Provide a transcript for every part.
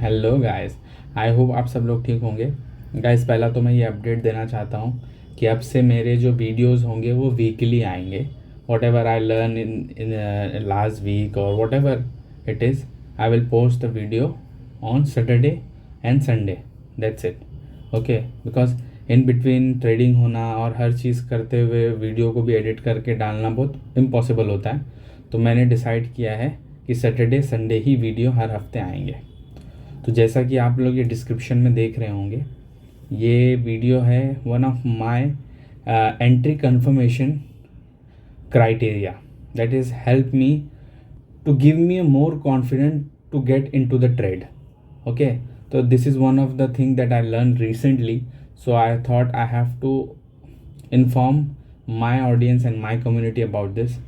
Hello guys. I hope आप सब लोग ठीक होंगे। गाइस, पहला तो मैं ये अपडेट देना चाहता हूँ कि अब से मेरे जो वीडियोस होंगे वो वीकली आएंगे। Whatever I learn in last week और whatever it is, I will post the video on Saturday and Sunday. That's it. Okay, because in between trading होना और हर चीज़ करते हुए वीडियो को भी एडिट करके डालना बहुत इम्पॉसिबल होता है। तो मैंने डिसाइड किया है कि सैटरडे संडे ही वीडियो हर हफ्ते आएंगे। तो जैसा कि आप लोग ये डिस्क्रिप्शन में देख रहे होंगे, ये वीडियो है one of my entry confirmation criteria that is help me to give me a more confident to get into the trade. Okay, so this is one of the thing that I learned recently, so I thought I have to inform my audience and my community about this.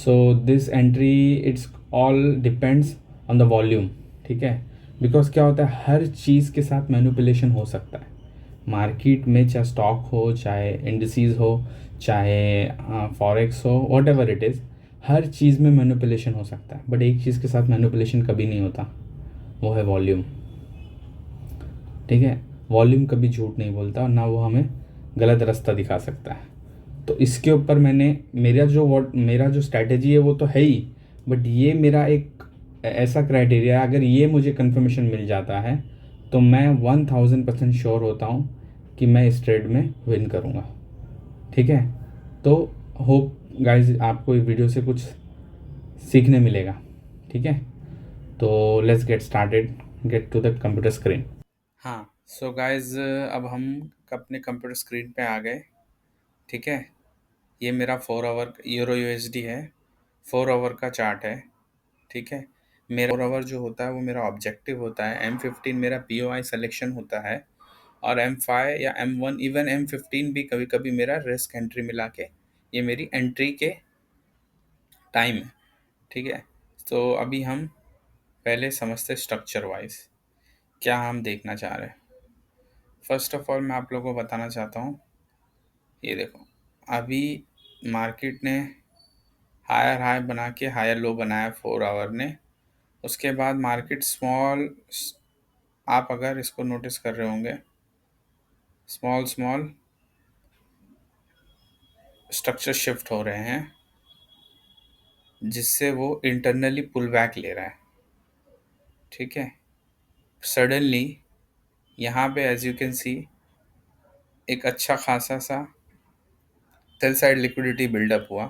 So this entry, it's all depends on the volume. ठीक है, because क्या होता है, हर चीज़ के साथ manipulation हो सकता है मार्केट में, चाहे स्टॉक हो, चाहे इंडिसेस हो, चाहे फॉरेक्स हो, वॉट एवर इट इज़, हर चीज़ में मैनिपुलेशन हो सकता है। बट एक चीज़ के साथ मैनिपुलेशन कभी नहीं होता, वो है वॉल्यूम। ठीक है, वॉल्यूम कभी झूठ नहीं बोलता और ना वो हमें गलत रास्ता दिखा सकता है। तो इसके ऊपर मेरा जो स्ट्रैटेजी है वो तो है ही, बट ये मेरा एक ऐसा क्राइटेरिया है, अगर ये मुझे कंफर्मेशन मिल जाता है तो मैं 1000% श्योर होता हूँ कि मैं इस ट्रेड में विन करूँगा। ठीक है, तो होप गाइज आपको इस वीडियो से कुछ सीखने मिलेगा। ठीक है, तो let's get started, get to the computer screen. हाँ, सो गाइज अब हम अपने कंप्यूटर स्क्रीन पे आ गए। ठीक है, ये मेरा 4 आवर यूरो यूएसडी है, 4 आवर का चार्ट है। ठीक है, मेरा 4 आवर जो होता है वो मेरा ऑब्जेक्टिव होता है, M15 मेरा POI सिलेक्शन होता है, और M5 या M1, इवन M15 भी कभी कभी मेरा रिस्क एंट्री मिला के ये मेरी एंट्री के टाइम है। ठीक है, तो अभी हम पहले समझते स्ट्रक्चर वाइज क्या हम देखना चाह रहे हैं। फर्स्ट ऑफ ऑल मैं आप लोगों को बताना चाहता हूँ, ये देखो, अभी मार्केट ने हायर हाई बना के हायर लो बनाया 4 आवर ने। उसके बाद मार्केट स्मॉल, आप अगर इसको नोटिस कर रहे होंगे, स्मॉल स्मॉल स्ट्रक्चर शिफ्ट हो रहे हैं, जिससे वो इंटरनली पुल बैक ले रहा है। ठीक है, सडनली यहाँ पे एज यू कैन सी एक अच्छा खासा सा सेल साइड लिक्विडिटी बिल्डअप हुआ,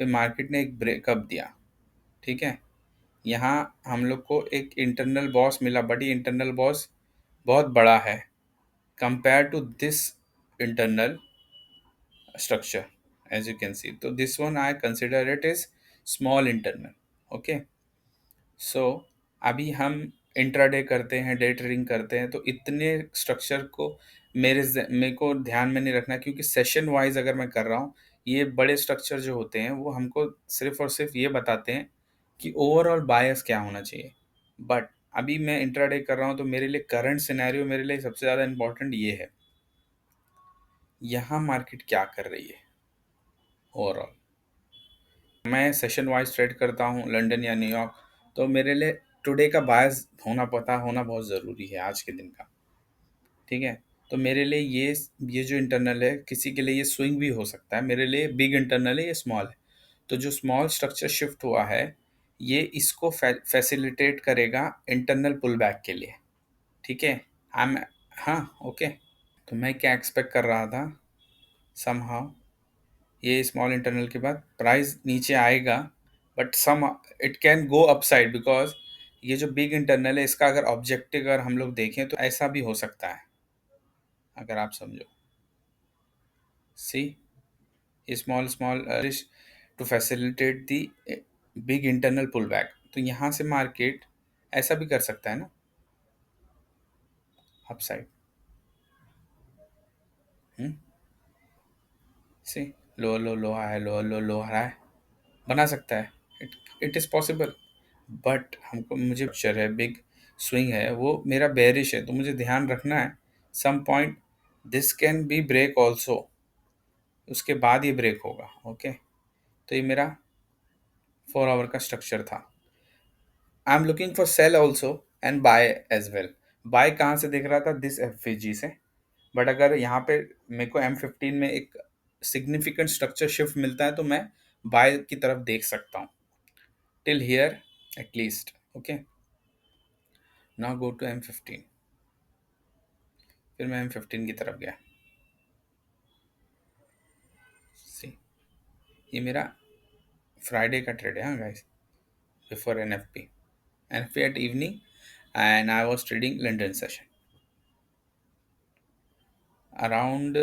फिर मार्केट ने एक ब्रेकअप दिया। ठीक है, यहाँ हम लोग को एक इंटरनल बॉस मिला, बट ये इंटरनल बॉस बहुत बड़ा है compare to this internal structure, as you can see. So this one I consider it is small internal. Okay, so अभी हम इंट्राडे करते हैं, डे ट्रेडिंग करते हैं, तो इतने स्ट्रक्चर को मेरे को ध्यान में नहीं रखना, क्योंकि सेशन वाइज अगर मैं कर रहा हूँ, ये बड़े स्ट्रक्चर जो होते हैं वो हमको सिर्फ और सिर्फ ये बताते हैं कि ओवरऑल बायस क्या होना चाहिए। बट अभी मैं इंट्राडे कर रहा हूँ, तो मेरे लिए करंट सिनेरियो, मेरे लिए सबसे ज़्यादा इम्पोर्टेंट ये है, यहाँ मार्केट क्या कर रही है ओवरऑल। मैं सेशन वाइज ट्रेड करता हूँ लंदन या न्यूयॉर्क, तो मेरे लिए टुडे का बायस होना बहुत ज़रूरी है आज के दिन का। ठीक है, तो मेरे लिए ये जो इंटरनल है, किसी के लिए ये स्विंग भी हो सकता है, मेरे लिए बिग इंटरनल है, ये स्मॉल है। तो जो स्मॉल स्ट्रक्चर शिफ्ट हुआ है, ये इसको फैसिलिटेट करेगा इंटरनल पुल बैक के लिए। ठीक है, आई एम, हाँ ओके। तो मैं क्या एक्सपेक्ट कर रहा था, समहाउ ये स्मॉल इंटरनल के बाद प्राइस नीचे आएगा, but some it can go upside, because ये जो बिग इंटरनल है, इसका अगर ऑब्जेक्टिव अगर हम लोग देखें तो ऐसा भी हो सकता है, अगर आप समझो। See small small to facilitate the big internal pull back, तो यहाँ से मार्केट ऐसा भी कर सकता है ना, अपसाइड। सी लो लो लो हाई, लो लो लो हाई बना सकता है, इट इज़ पॉसिबल। बट हमको, मुझे पिक्चर है, बिग स्विंग है, वो मेरा बेरिश है, तो मुझे ध्यान रखना है some point this can be break also, उसके बाद ये ब्रेक होगा। ओके, तो ये मेरा 4 आवर का स्ट्रक्चर था। I am looking for sell also, and buy as well. Buy कहाँ से देख रहा था? दिस एफवीजी से। बट अगर यहाँ पे मेरे को M15 में एक सिग्निफिकेंट स्ट्रक्चर शिफ्ट मिलता है तो मैं बाय की तरफ देख सकता हूँ, till here at least. Okay, now go to M15। फिर मैं M15 की तरफ गया। सी, ये मेरा फ्राइडे का ट्रेड है, हाँ guys, before NFP at evening, and I was trading London session around.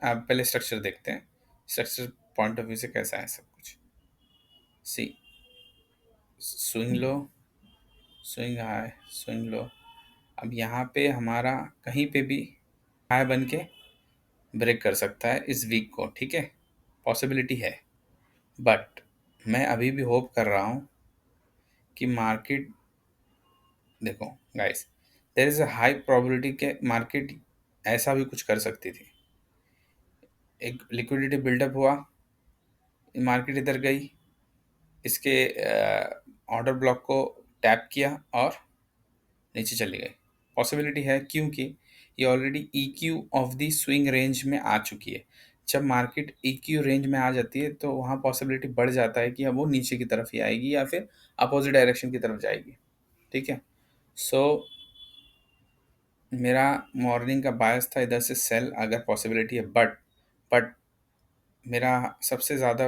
आप पहले स्ट्रक्चर देखते हैं, स्ट्रक्चर पॉइंट ऑफ व्यू से कैसा है सब कुछ। See, swing low, swing high, swing low. अब यहाँ पे हमारा कहीं पे भी हाई बन के ब्रेक कर सकता है इस वीक को, ठीक है, पॉसिबिलिटी है। बट मैं अभी भी होप कर रहा हूँ कि मार्केट, देखो guys, there is a high probability के मार्केट ऐसा भी कुछ कर सकती थी। एक लिक्विडिटी बिल्डअप हुआ, मार्केट इधर गई, इसके ऑर्डर ब्लॉक को टैप किया और नीचे चली गई। पॉसिबिलिटी है क्योंकि ये already EQ of the swing range में आ चुकी है। जब मार्केट EQ रेंज में आ जाती है तो वहाँ पॉसिबिलिटी बढ़ जाता है कि अब वो नीचे की तरफ ही आएगी या फिर अपोजिट डायरेक्शन की तरफ जाएगी, ठीक है। सो मेरा मॉर्निंग का बायस था इधर से सेल अगर पॉसिबिलिटी है, बट मेरा सबसे ज़्यादा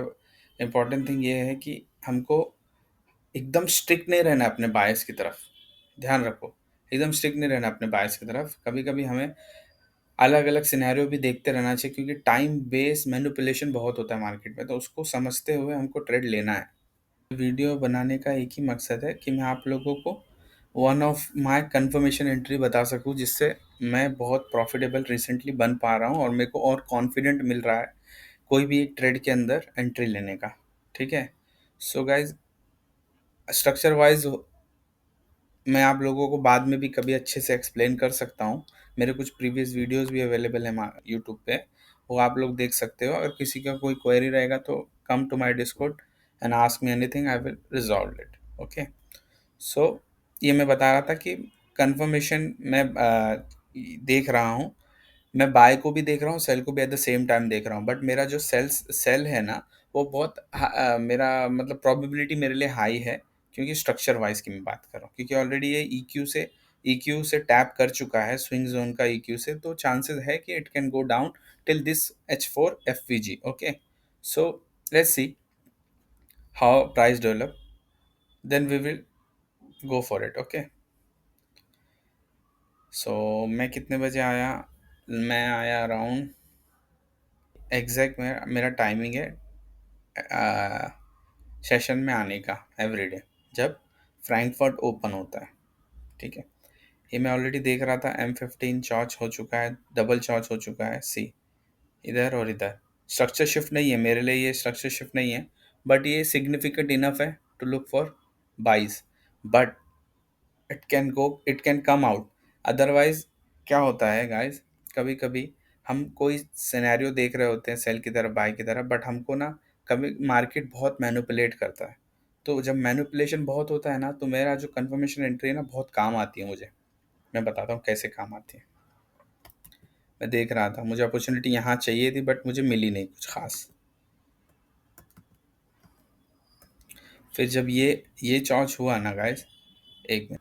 इम्पोर्टेंट थिंग ये है कि हमको एकदम स्ट्रिक्ट नहीं रहना अपने बायस की तरफ। ध्यान रखो, एकदम स्ट्रिक्ट नहीं रहना अपने बायस की तरफ। कभी कभी हमें अलग अलग सिनेरियो भी देखते रहना चाहिए, क्योंकि टाइम बेस मैनिपुलेशन बहुत होता है मार्केट में, तो उसको समझते हुए हमको ट्रेड लेना है। वीडियो बनाने का एक ही मकसद है कि मैं आप लोगों को one of my confirmation entry बता सकूं, जिससे मैं बहुत प्रॉफिटेबल रिसेंटली बन पा रहा हूं और मेरे को और कॉन्फिडेंट मिल रहा है कोई भी एक ट्रेड के अंदर एंट्री लेने का, ठीक है। सो गाइज, स्ट्रक्चर वाइज मैं आप लोगों को बाद में भी कभी अच्छे से एक्सप्लेन कर सकता हूँ। मेरे कुछ प्रीवियस वीडियोस भी अवेलेबल हैं यूट्यूब पे, वो आप लोग देख सकते हो। अगर किसी का कोई क्वेरी रहेगा तो come to my discord and ask me anything, I will resolve it. Okay, so ये मैं बता रहा था कि कंफर्मेशन मैं देख रहा हूँ, मैं बाय को भी देख रहा हूँ, सेल को भी एट द सेम टाइम देख रहा हूँ। बट मेरा जो सेल है ना, वो बहुत मेरा मतलब प्रोबेबिलिटी मेरे लिए हाई है, क्योंकि स्ट्रक्चर वाइज की मैं बात कर रहा हूँ, क्योंकि ऑलरेडी ये EQ से टैप कर चुका है स्विंग जोन का EQ से, तो चांसेस है कि it can go down till this H4 FVG। Okay, so let's see how price develop, then we will go for it. Okay, so मैं कितने बजे आया? मैं आया अराउंड, एग्जैक्ट मेरा टाइमिंग है सेशन में आने का एवरीडे, जब फ्रैंकफर्ट ओपन होता है, ठीक है। ये मैं ऑलरेडी देख रहा था, M15 चॉच हो चुका है, डबल चॉच हो चुका है। सी, इधर और इधर स्ट्रक्चर शिफ्ट नहीं है मेरे लिए, ये स्ट्रक्चर शिफ्ट नहीं है, बट ये सिग्निफिकेंट इनफ है to look for buys. But it can come out. Otherwise क्या होता है गाइस, कभी कभी हम कोई सिनेरियो देख रहे होते हैं सेल की तरफ बाय की तरफ, बट हमको ना कभी मार्केट बहुत मैनिपुलेट करता है। तो जब मैनिपुलेशन बहुत होता है ना, तो मेरा जो कंफर्मेशन एंट्री है ना, बहुत काम आती है मुझे। मैं बताता हूँ कैसे काम आती है। मैं देख रहा था, मुझे अपॉर्चुनिटी यहाँ चाहिए थी बट मुझे मिली नहीं कुछ खास। फिर जब ये चॉच हुआ ना गाइस, एक मिनट,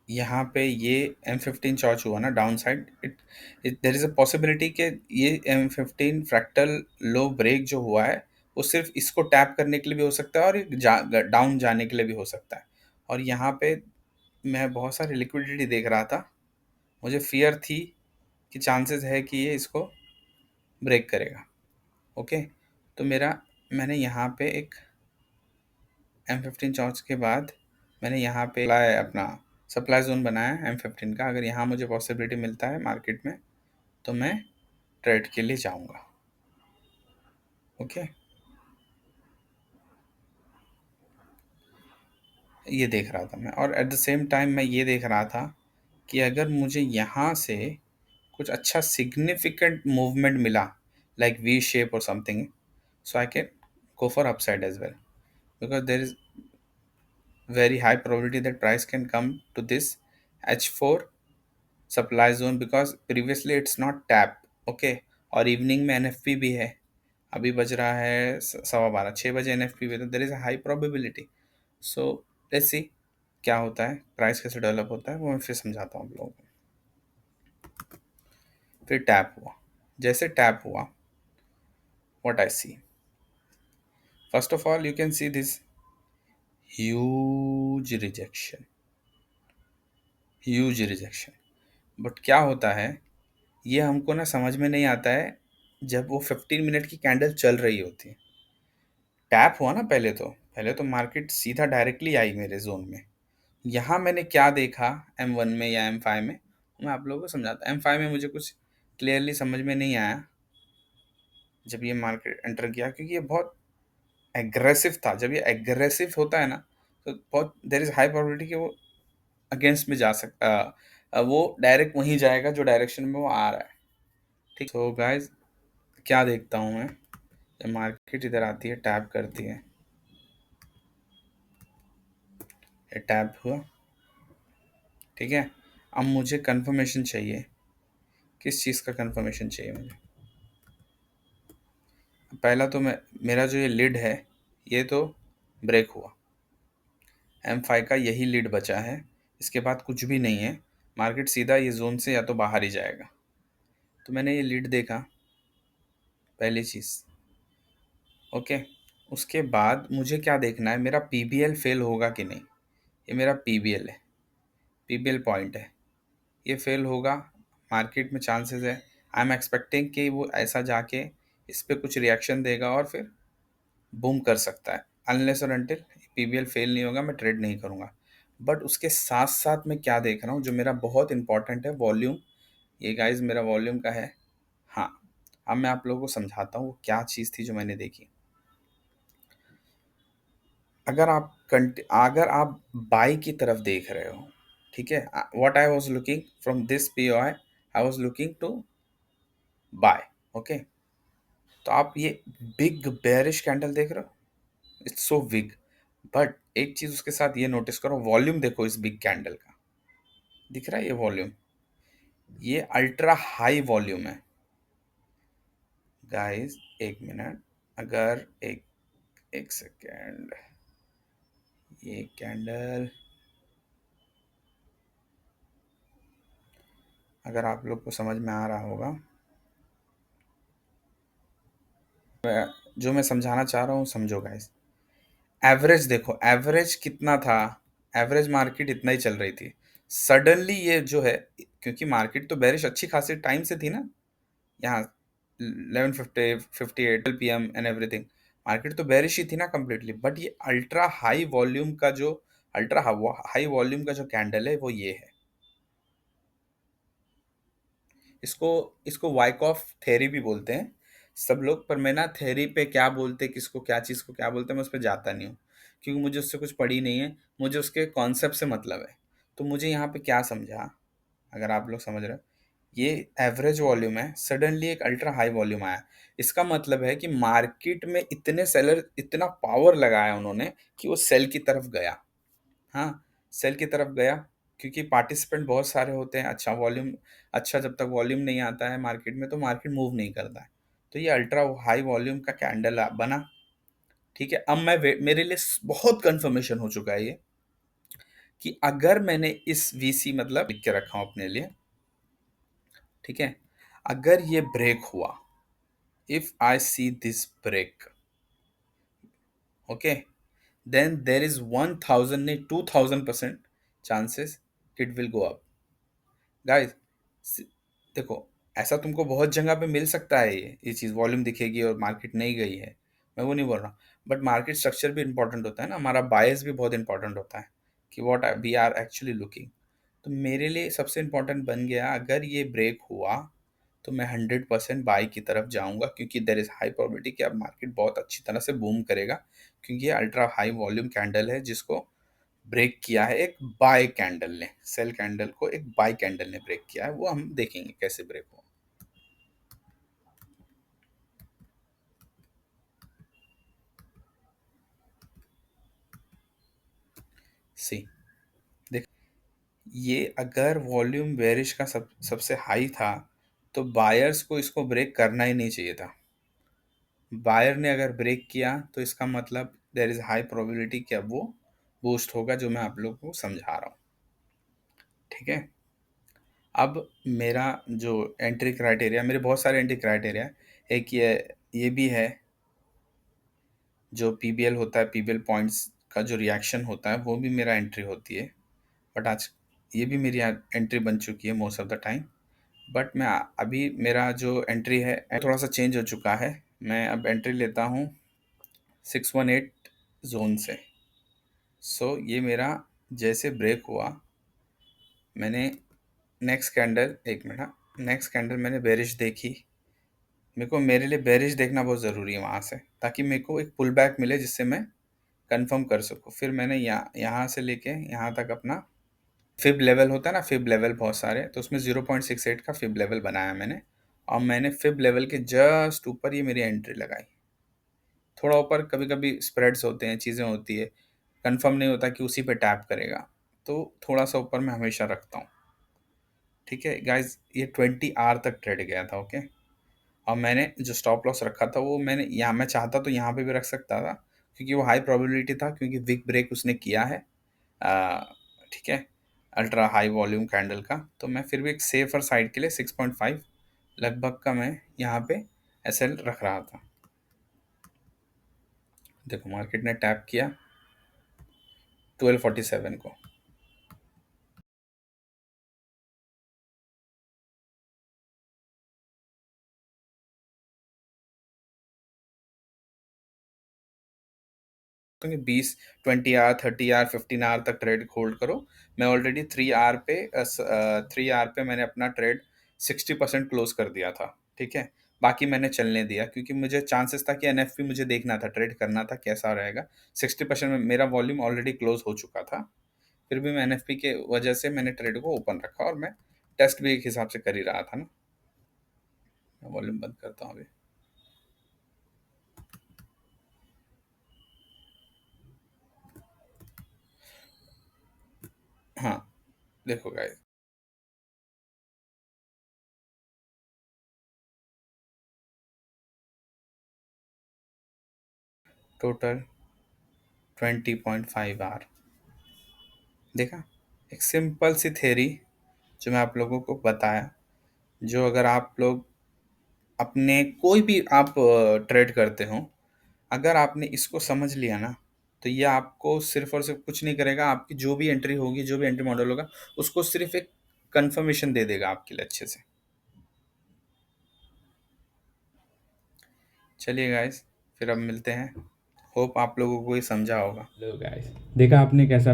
यहाँ पे ये M15 चॉच हुआ ना down side, it there is a possibility कि ये M15 फ्रैक्टल लो ब्रेक जो हुआ है, वो सिर्फ इसको टैप करने के लिए भी हो सकता है और डाउन जाने के लिए भी हो सकता है। और यहाँ पे मैं बहुत सारी लिक्विडिटी देख रहा था, मुझे फियर थी कि चांसेस है कि ये इसको ब्रेक करेगा। ओके, तो मैंने यहाँ पे एक M15 चॉच के बाद मैंने यहाँ पे अपना सप्लाई जोन बनाया है M15 का। अगर यहाँ मुझे पॉसिबिलिटी मिलता है मार्केट में तो मैं ट्रेड के लिए जाऊँगा। ओके, ये देख रहा था मैं, और एट द सेम टाइम मैं ये देख रहा था कि अगर मुझे यहाँ से कुछ अच्छा सिग्निफिकेंट मूवमेंट मिला, लाइक V शेप और something, so I can go for upside as well, because there is very high probability that price can come to this H4 supply zone because previously it's not tap. Okay, और evening में NFP भी है, अभी बज रहा है 12:15, 6 बजे NFP भी, तो there is a high probability. So let's सी क्या होता है, प्राइस कैसे डेवलप होता है वो मैं फिर समझाता हूँ आप लोगों को. फिर टैप हुआ. जैसे टैप हुआ, what I see, first of all you can see this huge rejection, huge rejection. But क्या होता है, ये हमको ना समझ में नहीं आता है जब वो 15 मिनट की कैंडल चल रही होती है. टैप हुआ ना, पहले तो मार्केट सीधा डायरेक्टली आई मेरे जोन में. यहाँ मैंने क्या देखा M1 में या M5 में, मैं आप लोगों को समझाता. M5 में मुझे कुछ क्लियरली समझ में नहीं आया जब ये मार्केट एंटर किया, क्योंकि ये बहुत एग्रेसिव था. जब ये एग्रेसिव होता है ना, तो बहुत देर इज हाई प्रोबेबिलिटी कि वो अगेंस्ट में जा सकता, वो डायरेक्ट वहीं जाएगा जो डायरेक्शन में वो आ रहा है. ठीक. सो गाइस, क्या देखता हूँ मैं, जब मार्केट इधर आती है, टैप करती है, ये टैप हुआ. ठीक है. अब मुझे कंफर्मेशन चाहिए. किस चीज़ का कंफर्मेशन चाहिए मुझे? पहला तो मैं, मेरा जो ये लिड है, ये तो ब्रेक हुआ. M5 का यही लिड बचा है, इसके बाद कुछ भी नहीं है. मार्केट सीधा ये जोन से या तो बाहर ही जाएगा. तो मैंने ये लिड देखा, पहली चीज़. ओके. उसके बाद मुझे क्या देखना है, मेरा PBL फेल होगा कि नहीं. ये मेरा PBL है, PBL पॉइंट है. ये फेल होगा, मार्केट में चांसेस है, आई एम एक्सपेक्टिंग कि वो ऐसा जाके इस पे कुछ रिएक्शन देगा और फिर बूम कर सकता है. अनलेस और अनटिल PBL फेल नहीं होगा, मैं ट्रेड नहीं करूँगा. बट उसके साथ साथ मैं क्या देख रहा हूँ जो मेरा बहुत इंपॉर्टेंट है, वॉल्यूम. ये गाइस मेरा वॉल्यूम का है. हाँ, अब मैं आप लोगों को समझाता हूँ वो क्या चीज़ थी जो मैंने देखी. अगर आप बाई की तरफ देख रहे हो, ठीक है, what I was looking from this POI, I was looking to buy. Okay. तो आप ये बिग बेरिश कैंडल देख रहे हो, इट्स सो बिग. बट एक चीज उसके साथ ये नोटिस करो, वॉल्यूम देखो इस बिग कैंडल का. दिख रहा है ये वॉल्यूम, ये अल्ट्रा हाई वॉल्यूम है. गाइस एक मिनट, अगर एक एक सेकेंड, ये कैंडल अगर आप लोग को समझ में आ रहा होगा, जो मैं समझाना चाह रहा हूँ समझो गाइस. एवरेज देखो, एवरेज कितना था, एवरेज मार्केट इतना ही चल रही थी. सडनली ये जो है, क्योंकि मार्केट तो बेरिश अच्छी खासी टाइम से थी ना, यहाँ 11:58 PM एंड एवरीथिंग, मार्केट तो बेरिश ही थी ना कम्प्लीटली. बट ये अल्ट्रा हाई वॉल्यूम का जो, अल्ट्रा हाई वॉल्यूम का जो कैंडल है वो ये है. इसको इसको वाइकॉफ थ्योरी भी बोलते हैं सब लोग, पर मैं ना थ्योरी पे क्या बोलते, किसको क्या चीज़ को क्या बोलते हैं, मैं उस पर जाता नहीं हूँ, क्योंकि मुझे उससे कुछ पड़ी नहीं है. मुझे उसके कॉन्सेप्ट से मतलब है. तो मुझे यहाँ पे क्या समझा, अगर आप लोग समझ रहे हो, ये एवरेज वॉल्यूम है, सडनली एक अल्ट्रा हाई वॉल्यूम आया. इसका मतलब है कि मार्केट में इतने सेलर, इतना पावर लगाया उन्होंने कि वो सेल की तरफ गया. हाँ, सेल की तरफ गया, क्योंकि पार्टिसिपेंट बहुत सारे होते हैं. अच्छा वॉल्यूम, अच्छा जब तक वॉल्यूम नहीं आता है मार्केट में तो मार्केट मूव नहीं करता है. तो ये अल्ट्रा हाई वॉल्यूम का कैंडल बना. ठीक है. अब मेरे लिए बहुत कंफर्मेशन हो चुका है ये, कि अगर मैंने इस VC मतलब लिख के रखा हूं अपने लिए, ठीक है, अगर ये ब्रेक हुआ, if I see this break, okay, then there is 1000 नहीं 2000% chances it will go up. Guys देखो, ऐसा तुमको बहुत जगह पे मिल सकता है, ये चीज़ वॉल्यूम दिखेगी और मार्केट नहीं गई है, मैं वो नहीं बोल रहा. बट मार्केट स्ट्रक्चर भी इंपॉर्टेंट होता है ना, हमारा बायस भी बहुत इंपॉर्टेंट होता है कि what we are actually looking. तो मेरे लिए सबसे इंपॉर्टेंट बन गया, अगर ये ब्रेक हुआ तो मैं 100% बाई की तरफ जाऊंगा, क्योंकि देर इज़ हाई प्रोबेबिलिटी कि अब मार्केट बहुत अच्छी तरह से बूम करेगा, क्योंकि ये अल्ट्रा हाई वॉल्यूम कैंडल है जिसको ब्रेक किया है एक बाय कैंडल ने, सेल कैंडल को एक बाय कैंडल ने ब्रेक किया है. वो हम देखेंगे कैसे ब्रेक हो. सी, देख, ये अगर वॉल्यूम बेरिश का सबसे हाई था तो बायर्स को इसको ब्रेक करना ही नहीं चाहिए था। बायर ने अगर ब्रेक किया तो इसका मतलब देयर इज हाई प्रोबेबिलिटी कि अब वो बूस्ट होगा, जो मैं आप लोगों को समझा रहा हूँ। ठीक है, अब मेरा जो एंट्री क्राइटेरिया, मेरे बहुत सारे एंट्री क्राइटेरिया, एक ये भी है, जो पीबीएल होता है, पीबीएल पॉइंट्स का जो रिएक्शन होता है वो भी मेरा एंट्री होती है। बट आज ये भी मेरी एंट्री बन चुकी है most of the time. But मैं अभी मेरा जो एंट्री है थोड़ा सा चेंज हो चुका है। मैं अब एंट्री लेता हूँ 618 जोन से। सो ये मेरा जैसे ब्रेक हुआ, मैंने नेक्स्ट कैंडल, एक मिनट, नेक्स्ट कैंडल मैंने बेरिश देखी। मेरे लिए बेरिश देखना बहुत ज़रूरी है वहाँ से, ताकि मेरे को एक पुल बैक मिले जिससे मैं कंफर्म कर सकूँ। फिर मैंने यहाँ से लेके यहाँ तक अपना फिब लेवल होता है ना, फिब लेवल बहुत सारे, तो उसमें 0.68 का फिब लेवल बनाया मैंने, और मैंने फिब लेवल के जस्ट ऊपर ये मेरी एंट्री लगाई। थोड़ा ऊपर कभी कभी स्प्रेड्स होते हैं, चीज़ें होती है, कंफर्म नहीं होता कि उसी पे टैप करेगा, तो थोड़ा सा ऊपर मैं हमेशा रखता हूँ। ठीक है गाइज, ये 20 आवर तक ट्रेड गया था। ओके, और मैंने जो स्टॉप लॉस रखा था वो मैंने यहाँ, मैं चाहता तो यहाँ पे भी रख सकता था, क्योंकि वो हाई प्रोबेबिलिटी था, क्योंकि विक ब्रेक उसने किया है। ठीक है, अल्ट्रा हाई वॉल्यूम कैंडल का, तो मैं फिर भी एक सेफर साइड के लिए 6.5 लगभग का मैं यहाँ पे एसएल रख रहा था। देखो मार्केट ने टैप किया 1247 को, तो 20 आवर 30 आवर 15 आवर तक ट्रेड होल्ड करो। मैं ऑलरेडी 3 आवर पे मैंने अपना ट्रेड 60% क्लोज कर दिया था। ठीक है, बाकी मैंने चलने दिया, क्योंकि मुझे चांसेस था कि एनएफपी मुझे देखना था, ट्रेड करना था कैसा रहेगा। 60% में मेरा वॉल्यूम ऑलरेडी क्लोज हो चुका था, फिर भी मैं एनएफपी के वजह से मैंने ट्रेड को ओपन रखा, और मैं टेस्ट भी एक हिसाब से कर ही रहा था ना। मैं वॉल्यूम बंद करता हूँ अभी। हाँ, देखो गाइस, टोटल 20.5 आवर देखा। एक सिंपल सी थ्योरी जो मैं आप लोगों को बताया, जो अगर आप लोग अपने कोई भी आप ट्रेड करते हो, अगर आपने इसको समझ लिया ना, तो ये आपको सिर्फ और सिर्फ कुछ नहीं करेगा, आपकी जो भी एंट्री होगी, जो भी एंट्री मॉडल होगा, उसको सिर्फ एक कंफर्मेशन दे देगा आपके लिए अच्छे से। चलिए गाइस, फिर अब मिलते हैं। होप आप लोगों को ये समझा होगा। लो गाइस, देखा आपने कैसा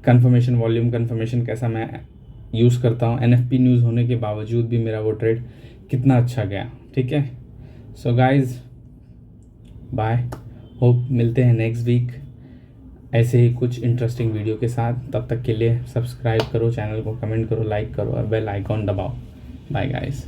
कंफर्मेशन, वॉल्यूम कंफर्मेशन कैसा मैं यूज़ करता हूँ। एनएफपी न्यूज़ होने के बावजूद भी मेरा वो ट्रेड कितना अच्छा गया। ठीक है, सो गाइस बाय, होप मिलते हैं नेक्स्ट वीक ऐसे ही कुछ इंटरेस्टिंग वीडियो के साथ। तब तक के लिए सब्सक्राइब करो चैनल को, कमेंट करो, लाइक करो और बेल आइकॉन दबाओ। Bye guys.